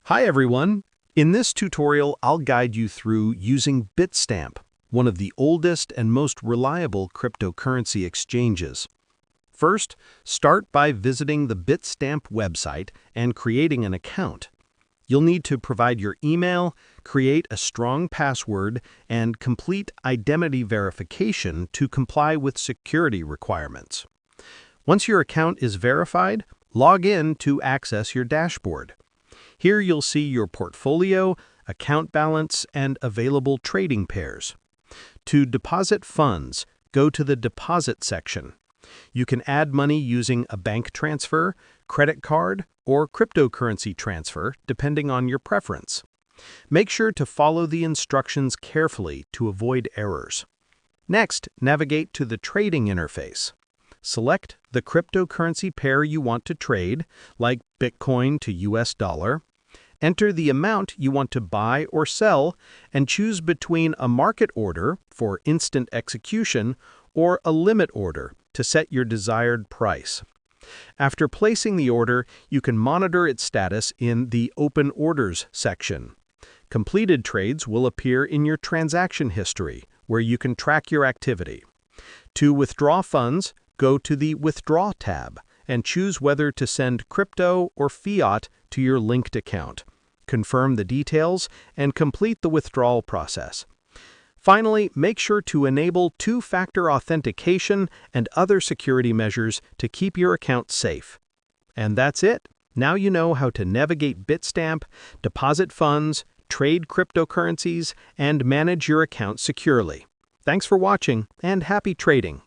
Hi everyone! In this tutorial, I'll guide you through using Bitstamp, one of the oldest and most reliable cryptocurrency exchanges. First, start by visiting the Bitstamp website and creating an account. You'll need to provide your email, create a strong password, and complete identity verification to comply with security requirements. Once your account is verified, log in to access your dashboard. Here you'll see your portfolio, account balance, and available trading pairs. To deposit funds, go to the Deposit section. You can add money using a bank transfer, credit card, or cryptocurrency transfer, depending on your preference. Make sure to follow the instructions carefully to avoid errors. Next, navigate to the trading interface. Select the cryptocurrency pair you want to trade, like Bitcoin to US dollar. Enter the amount you want to buy or sell, and choose between a market order for instant execution or a limit order to set your desired price. After placing the order, you can monitor its status in the Open Orders section. Completed trades will appear in your transaction history, where you can track your activity. To withdraw funds, go to the Withdraw tab and choose whether to send crypto or fiat to your linked account. Confirm the details and complete the withdrawal process. Finally, make sure to enable two-factor authentication and other security measures to keep your account safe. And that's it. Now you know how to navigate Bitstamp, deposit funds, trade cryptocurrencies, and manage your account securely. Thanks for watching, and happy trading!